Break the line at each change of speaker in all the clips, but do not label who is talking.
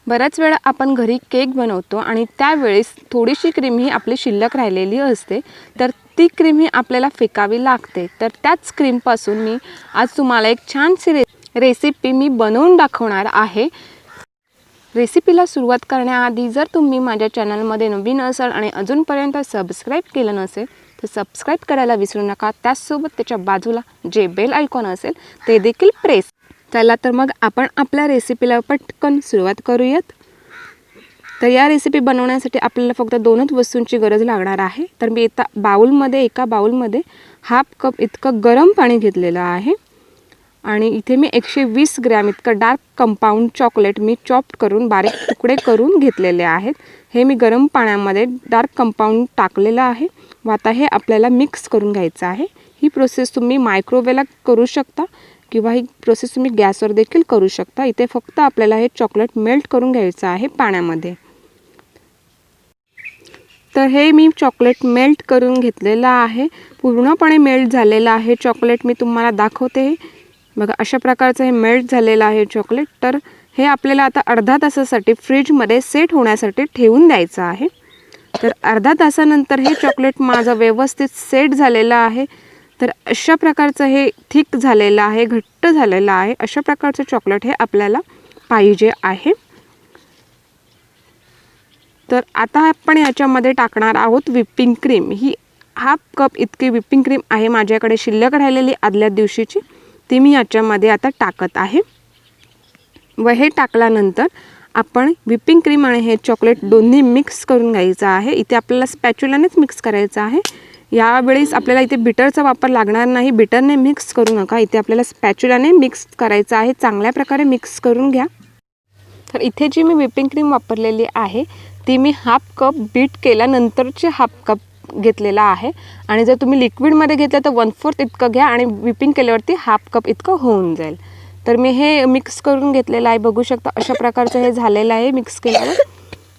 बऱ्याच वेळा आपण घरी केक बनवतो आणि त्यावेळेस थोडीशी क्रीम ही आपली शिल्लक राहिलेली असते, तर ती क्रीम ही आपल्याला फेकावी लागते। तर त्याच क्रीमपासून मी आज तुम्हाला एक छानशी रेसिपी मी बनवून दाखवणार आहे। रेसिपीला सुरुवात करण्याआधी जर तुम्ही माझ्या चॅनलमध्ये नवीन असाल आणि अजूनपर्यंत सबस्क्राईब केलं नसेल तर सबस्क्राईब करायला विसरू नका। त्याचसोबत त्याच्या बाजूला जे बेल आयकॉन असेल ते देखील प्रेस। चला तर मग आपण आपल्या रेसिपीला पटकन सुरुवात करूयात। तर या रेसिपी बनवण्यासाठी आपल्याला फक्त दोनच वस्तूंची गरज लागणार आहे। तर मी एका बाउलमध्ये हाफ कप इतकं गरम पाणी घेतलेलं आहे आणि इथे मी 120 ग्रॅम इतकं डार्क कंपाऊंड चॉकलेट मी चॉप करून बारीक तुकडे करून घेतलेले आहेत। हे मी गरम पाण्यामध्ये डार्क कंपाऊंड टाकलेलं आहे व आता हे आपल्याला मिक्स करून घ्यायचं आहे। ही प्रोसेस तुम्ही मायक्रोवेव्हला करू शकता किंवा ही प्रोसेस तुम्ही गॅसवर देखील करू शकता। इथे फक्त आपल्याला हे चॉकलेट मेल्ट करून घ्यायचं आहे पाण्यामध्ये। तर हे मी चॉकलेट मेल्ट करून घेतलेलं आहे, पूर्णपणे मेल्ट झालेलं आहे चॉकलेट। मी तुम्हाला दाखवते बघा, अशा प्रकारचं हे मेल्ट झालेलं आहे चॉकलेट। तर हे आपल्याला आता अर्धा तासासाठी फ्रीजमध्ये सेट होण्यासाठी ठेवून द्यायचं आहे। तर अर्धा तासानंतर हे चॉकलेट माझं व्यवस्थित सेट झालेलं आहे। तर अशा प्रकारचं हे थिक झालेलं आहे, घट्ट झालेलं आहे। अशा प्रकारचं चॉकलेट हे आपल्याला पाहिजे आहे। तर आता आपण याच्यामध्ये टाकणार आहोत व्हिपिंग क्रीम। ही हाफ कप इतकी व्हिपिंग क्रीम आहे माझ्याकडे शिल्लक राहिलेली आदल्या दिवशीची, ती मी याच्यामध्ये आता टाकत आहे। व हे टाकल्यानंतर आपण व्हिपिंग क्रीम आणि हे चॉकलेट दोन्ही मिक्स करून घ्यायचं आहे। इथे आपल्याला स्पॅच्युलानेच मिक्स करायचं आहे। यावेळेस आपल्याला इथे बीटरचा वापर लागणार नाही, बीटरने मिक्स करू नका। इथे आपल्याला स्पॅच्युलाने मिक्स करायचं आहे। चांगल्या प्रकारे मिक्स करून घ्या। तर इथे जी मी व्हिपिंग क्रीम वापरलेली आहे ती मी हाफ कप बीट केल्यानंतरचे हाफ कप घेतलेला आहे आणि जर तुम्ही लिक्विडमध्ये घेतलं तर 1/4 इतकं घ्या आणि व्हिपिंग केल्यावरती हाफ कप इतकं होऊन जाईल। तर मी हे मिक्स करून घेतलेलं आहे, बघू शकता अशा प्रकारचं हे झालेलं आहे मिक्स केल्यावर।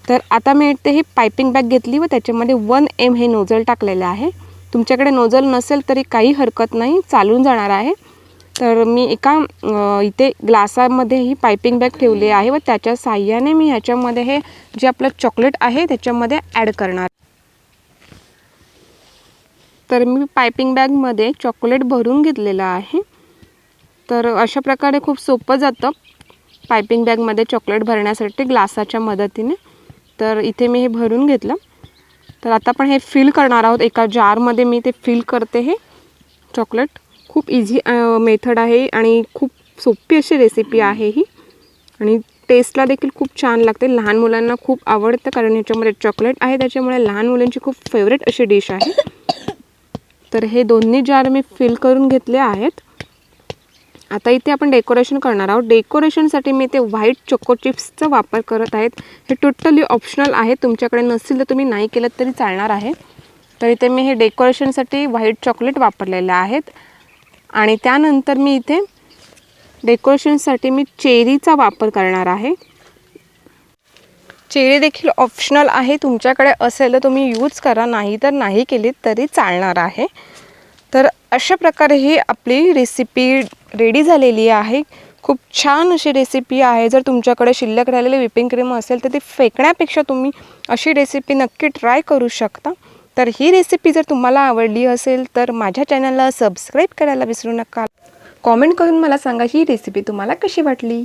तर आता मी इथे ही पायपिंग बॅग घेतली व त्याच्यामध्ये 1 एम हे नोझल टाकलेलं आहे। तुमच्याकडे नोझल नसेल तरी काही हरकत नाही, चालून जाणार आहे। तर मी एका इथे ग्लासामध्ये ही पायपिंग बॅग ठेवली आहे व त्याच्या साहाय्याने मी ह्याच्यामध्ये हे जे आपलं चॉकलेट आहे त्याच्यामध्ये ॲड करणार। तर मी पायपिंग बॅगमध्ये चॉकलेट भरून घेतलेलं आहे। तर अशा प्रकारे खूप सोपं जातं पायपिंग बॅगमध्ये चॉकलेट भरण्यासाठी ग्लासाच्या मदतीने। तर इथे मी हे भरून घेतलं। तर आता आपण हे फिल करणार आहोत एका जारमध्ये। मी ते फिल करते हे चॉकलेट। खूप इझी मेथड आहे आणि खूप सोपी अशी रेसिपी आहे ही आणि टेस्टला देखील खूप छान लागते। लहान मुलांना खूप आवडतं कारण ह्याच्यामध्ये चॉकलेट आहे, त्याच्यामुळे लहान मुलांची खूप फेवरेट अशी डिश आहे। तर हे दोन्ही जार मी फिल करून घेतले आहेत। आता इथे आपण डेकोरेशन करणार आहोत। डेकोरेशनसाठी मी इथे व्हाईट चोको चिप्सचा वापर करत आहेत। हे टोटली ऑप्शनल आहे, तुमच्याकडे नसेल तर तुम्ही नाही केलं तरी चालणार आहे। तर इथे मी हे डेकोरेशनसाठी व्हाईट चॉकलेट वापरलेले आहेत आणि त्यानंतर मी इथे डेकोरेशनसाठी मी चेरीचा वापर करणार आहे। चेरी देखील ऑप्शनल आहे, तुमच्याकडे असेल तर तुम्ही यूज करा, नाही तर नाही केली तरी चालणार आहे। तर अशा प्रकारे ही आपली रेसिपी रेडी झालेली आहे। खूप छान अशी रेसिपी आहे। जर तुमच्याकडे शिल्लक राहिलेली व्हिपिंग क्रीम असेल तर ती फेकण्यापेक्षा तुम्ही अशी रेसिपी नक्की ट्राय करू शकता। तर ही रेसिपी जर तुम्हाला आवडली असेल तर माझ्या चॅनलला सबस्क्राईब करायला विसरू नका। कॉमेंट करून मला सांगा ही रेसिपी तुम्हाला कशी वाटली।